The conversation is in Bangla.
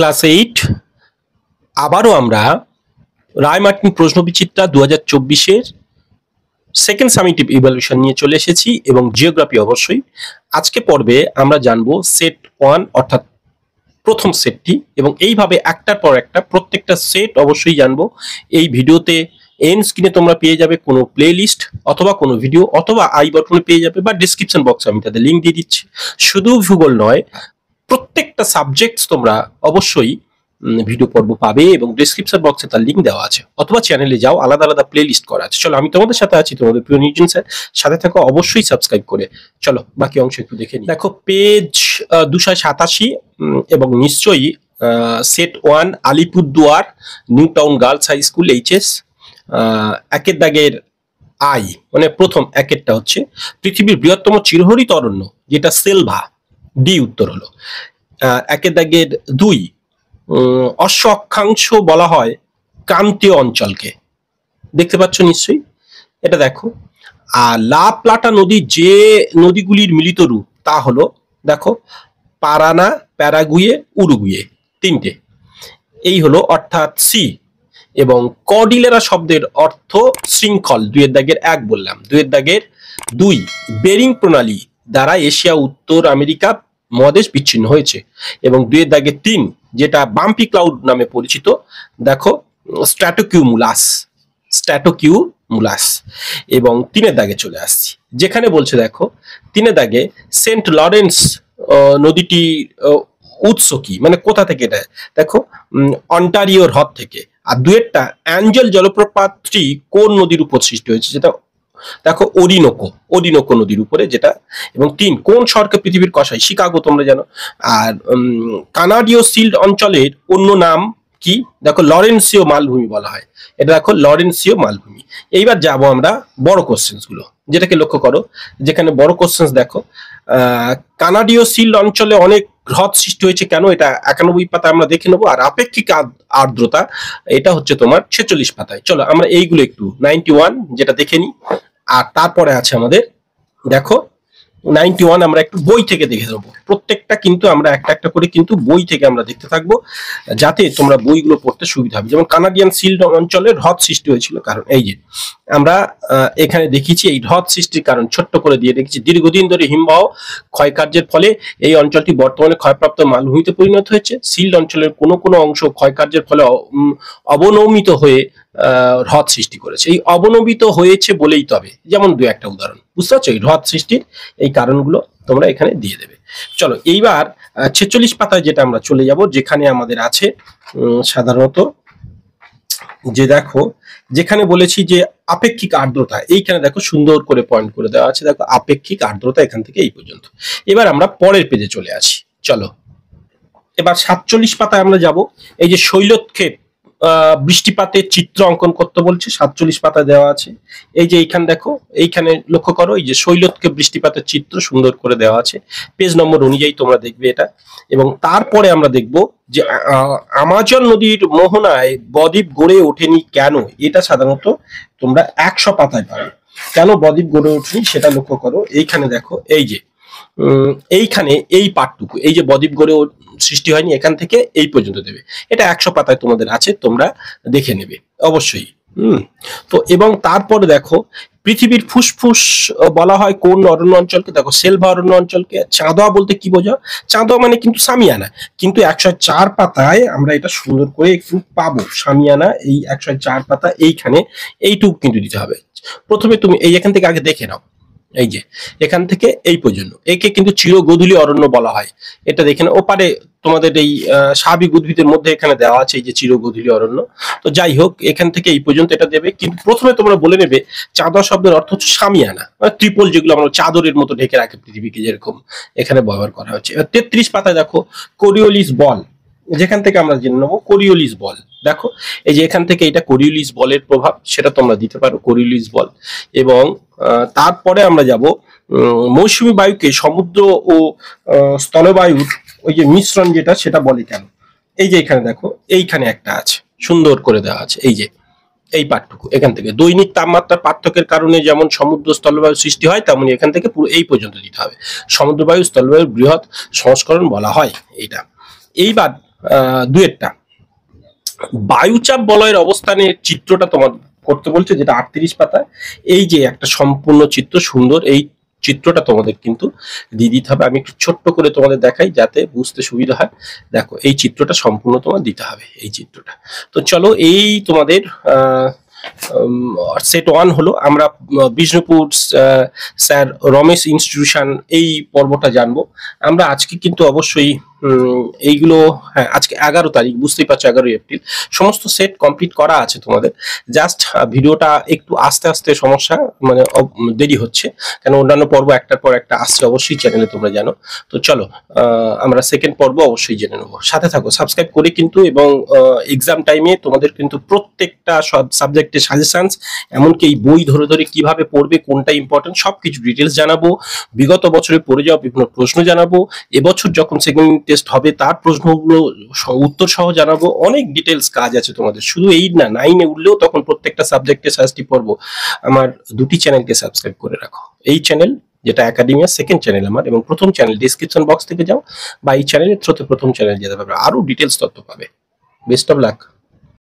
ক্লাস 8 আবারও আমরা রায় মার্টিন প্রশ্নবিচিত্রা 2024-এর সেকেন্ড সামেটিভ ইভ্যালুয়েশন নিয়ে চলে এসেছি এবং জিওগ্রাফি অবশ্যই। আজকে পর্বে আমরা জানবো সেট 1 অর্থাৎ প্রথম সেটটি এবং এইভাবে একটার পর একটা প্রত্যেকটা সেট অবশ্যই জানবো। এই ভিডিওতে এন্ড স্ক্রিনে তোমরা পেয়ে যাবে কোনো প্লে লিস্ট অথবা কোনো ভিডিও অথবা আই বাটনে পেয়ে যাবে বা ডিসক্রিপশন বক্সে আমি তাদের লিঙ্ক দিয়ে দিচ্ছি। শুধু ভূগোল নয়, প্রত্যেকটা সাবজেক্টস তোমরা অবশ্যই ভিডিও পর্ব পাবে এবং ডেসক্রিপশন বক্সে তার লিঙ্ক দেওয়া আছে, অথবা চ্যানেলে যাও, আলাদা আলাদা প্লে লিস্ট করা আছে। চলো, আমি তোমাদের সাথে আছি, তোমাদের প্রিয় নির্জন স্যার। সাথে থাকো অবশ্যই সাবস্ক্রাইব করে। চলো বাকি অংশ একটু দেখে নিই। দেখো পেজ 287 এবং নিশ্চয়ই set 1 Alipurduar new town girls high school HS একের দাগের আই মানে প্রথম একেরটা হচ্ছে পৃথিবীর বৃহত্তম চিরহরিত অরণ্য, যেটা সেলভা, ডি উত্তর হলো। একের দাগের 2 অশ্ব অক্ষাংশ বলা হয় ক্রান্তীয় অঞ্চলকে, দেখতে পাচ্ছ নিশ্চয়ই, এটা দেখো। আর লা প্লাটা নদী যে নদীগুলির মিলিত রূপ তা হলো দেখো পারানা, প্যারাগুয়ে, উরুগুয়ে, তিনটে। এই হলো অর্থাৎ সি। এবং কর্ডিলেরা শব্দের অর্থ শৃঙ্খল, 2 দাগের 1 বললাম। 2 দাগের 2 বেরিং প্রণালী দ্বারা এশিয়া উত্তর আমেরিকা মহাদেশ বিচ্ছিন্ন হয়েছে। এবং 2 দাগের 3 যেটা বাম্পি ক্লাউড নামে পরিচিত, দেখো স্ট্র্যাটোকিউমুলাস, স্ট্র্যাটোকিউমুলাস। এবং 3 দাগে চলে আসছি, যেখানে বলছে দেখো 3 দাগে সেন্ট লরেন্স নদীটি উৎস কি, মানে কোথা থেকে, এটা দেখো অন্টারিও হ্রদ থেকে। আর 2টা অ্যাঞ্জেল জলপ্রপাতটি কোন নদীর উপর সৃষ্টি হয়েছে, যেটা দেখো ওরিনোকো নদীর উপরে যেটা। এবং 3 কোন শহরকে পৃথিবীর কষাই, শিকাগো তোমরা জানো। আর কানাডীয় সিল্ড অঞ্চলের অন্য নাম কি, দেখো লরেন্সীয় মালভূমি বলা হয়, এটা দেখো লরেন্সীয় মালভূমি। এইবার যাব আমরা বড় কোশ্চেন্স গুলো, যেটাকে লক্ষ্য করো, যেখানে বড় কোশ্চেন্স দেখো কানাডীয় সিল্ড অঞ্চলে অনেক হ্রদ সৃষ্টি হয়েছে কেন, এটা 91 পাতায় আমরা দেখে নেবো। আর আপেক্ষিক আর্দ্রতা এটা হচ্ছে তোমার 46 পাতায়। চলো আমরা এইগুলো একটু 91 যেটা দেখে নিই। আর তারপরে আছে আমাদের দেখো 91 আমরা একটু বই থেকে দেখে নেবো। প্রত্যেকটা কিন্তু আমরা একটা একটা করে কিন্তু বই থেকে আমরা দেখতে থাকবো, যাতে তোমরা বইগুলো পড়তে সুবিধা হবে। যেমন কানাডিয়ান সিল্ড অঞ্চলে হ্রদ সৃষ্টি হয়েছিল কারণ এই যে আমরা এখানে দেখিয়েছি, এই হ্রদ সৃষ্টির কারণ ছোট্ট করে দিয়ে রেখেছি। দীর্ঘদিন ধরে হিমবাহ ক্ষয়কার্যের ফলে এই অঞ্চলটি বর্তমানে ক্ষয়প্রাপ্ত মালভূমিতে পরিণত হয়েছে। সিল্ড অঞ্চলের কোনো কোনো অংশ ক্ষয়কার্যের ফলে অবনমিত হয়ে হ্রদ সৃষ্টি করেছে। এই অবনমিত হয়েছে বলেই তবে, যেমন 2-1টা উদাহরণ, বুঝতে পারছো? এই হ্রদ সৃষ্টির এই কারণগুলো তোমরা এখানে দিয়ে দেবে। চলো এইবার 46 পাতায় যেটা আমরা চলে যাব, যেখানে আমাদের আছে সাধারণত যে দেখো যেখানে বলেছি যে আপেক্ষিক আর্দ্রতা, এইখানে দেখো সুন্দর করে পয়েন্ট করে দেওয়া আছে, দেখো আপেক্ষিক আর্দ্রতা এখান থেকে এই পর্যন্ত। এবার আমরা পরের পেজে চলে আসি। চলো এবার 47 পাতায় আমরা যাব। এই যে শৈলক্ষেপ বৃষ্টিপাতের চিত্র অঙ্কন করতে বলছে, 47 পাতা দেওয়া আছে। এই যে এইখানে দেখো, এইখানে লক্ষ্য করো, এই যে শৈলক্ষেপ বৃষ্টিপাতের চিত্র সুন্দর করে দেওয়া আছে, পেজ নম্বর অনুযায়ী তোমরা দেখবে এটা। এবং তারপরে আমরা দেখব যে আমাজন নদীর মোহনায় বদ্বীপ গড়ে ওঠেনি কেন, এটা সাধারণত তোমরা 100 পাতায় পাবে। কেন বদ্বীপ গড়ে ওঠেনি সেটা লক্ষ্য করো। এইখানে দেখো, এই যে এইখানে এই পাঠটুকু, এই যে বদ্বীপ গড়ে সৃষ্টি হয়নি, এখান থেকে এই পর্যন্ত দেবে। এটা 100 পাতায় তোমাদের আছে, তোমরা দেখে নেবে অবশ্যই। তো এবং তারপরে দেখো পৃথিবীর ফুসফুস বলা হয় কোন অরণ্য অঞ্চলকে, দেখো সেলভা অরণ্য অঞ্চলকে। চাঁদোয়া বলতে কি বোঝা, চাঁদোয়া মানে কিন্তু সামিয়ানা, কিন্তু 104 পাতায় আমরা এটা সুন্দর করে একটু পাবো। সামিয়ানা এই 104 পাতা, এইখানে এইটুকু কিন্তু দিতে হবে। প্রথমে তুমি এই এখান থেকে আগে দেখে নাও, এই যে এখান থেকে এই পর্যন্ত, একে কিন্তু চিরগোধূলি অরণ্য বলা হয়। এটা দেখে না, ওপারে তোমাদের এই স্বাভাবিক উদ্ভিদের মধ্যে এখানে দেওয়া আছে এই যে চিরগোধূলি অরণ্য। তো যাই হোক, এখান থেকে এই পর্যন্ত এটা দেবে। কিন্তু প্রথমে তোমরা বলে নেবে চাঁদোয়া শব্দের অর্থ হচ্ছে সামিয়ানা, মানে ত্রিপল, যেগুলো আমরা চাদরের মতো ঢেকে রাখে পৃথিবীকে, যেরকম এখানে ব্যবহার করা হচ্ছে। 33 পাতায় দেখো কোরিওলিস বল, যেখান থেকে আমরা জেনে নেবো কোরিওলিস বল। দেখো এই যে এখান থেকে এটা কোরিওলিস বলের প্রভাব, সেটা তোমরা দিতে পারো কোরিওলিস বল। এবং তারপরে আমরা যাব মৌসুমী বায়ুকে সমুদ্র ও স্থলবায়ুর ওই যে মিশ্রণ যেটা, সেটা বলে কেন। এই যে এখানে দেখো, এইখানে একটা আছে সুন্দর করে দেওয়া আছে, এই যে এই পাঠটুকু, এখান থেকে দৈনিক তাপমাত্রার পার্থক্যের কারণে যেমন সমুদ্র স্থলবায়ু সৃষ্টি হয়, তেমনি এখান থেকে পুরো এই পর্যন্ত দিতে হবে। সমুদ্র বায়ু স্থলবায়ুর বৃহৎ সংস্করণ বলা হয় এইটা। এইবার দুয়েরটা বায়ুচাপ বলয়ের অবস্থানের চিত্রটা তোমার করতে বলছে, যেটা 38 পাতায়। এই যে একটা সম্পূর্ণ চিত্র সুন্দর, এই চিত্রটা তোমাদের কিন্তু দিয়ে দিতে হবে। আমি একটু ছোট্ট করে তোমাদের দেখাই যাতে বুঝতে সুবিধা হয়। দেখো এই চিত্রটা সম্পূর্ণ তোমার দিতে হবে, এই চিত্রটা। তো চলো, এই তোমাদের সেট 1 হলো। আমরা বিষ্ণুপুর স্যার রমেশ ইনস্টিটিউশন এই পর্বটা জানবো আমরা আজকে। কিন্তু অবশ্যই এইগুলো, হ্যাঁ আজকে 11 তারিখ, বুঝতেই পারছো 11 এপ্রিল। সমস্ত সেট কমপ্লিট করা আছে তোমাদের। জাস্ট ভিডিওটা একটু আস্তে আস্তে সমস্যা, মানে দেরি হচ্ছে, কেন অন্যান্য পর্ব একটার পর একটা আসছে অবশ্যই চ্যানেলে, তোমরা জানো। তো চলো আমরা সেকেন্ড পর্ব অবশ্যই জেনে নেবো। সাথে থাকো সাবস্ক্রাইব করে কিন্তু। এবং এক্সাম টাইমে তোমাদের কিন্তু প্রত্যেকটা সাবজেক্টের সাজেশনস, এমনকি এই বই ধরে ধরে কিভাবে পড়বে, কোনটা ইম্পর্টেন্ট, সবকিছু ডিটেলস জানাবো। বিগত বছরে পড়ে যাওয়া বিভিন্ন প্রশ্ন জানাবো। এবছর যখন সেকেন্ড টেস্ট হবে তার প্রশ্নগুলো উত্তর সহ জানাবো। অনেক ডিটেলস কাজ আছে তোমাদের, শুধু 8 না 9-এ উঠলেও তখন প্রত্যেকটা সাবজেক্টের 60টি পর্ব। আমার দুটি চ্যানেলকে সাবস্ক্রাইব করে রাখো। এই চ্যানেল যেটা একাডেমিয়া, সেকেন্ড চ্যানেল আমার, এবং প্রথম চ্যানেল ডিসক্রিপশন বক্স থেকে যাও, বা এই চ্যানেলের থ্রুতে প্রথম চ্যানেল যেতে পারবে, আরো ডিটেলস তথ্য পাবে। Best of luck.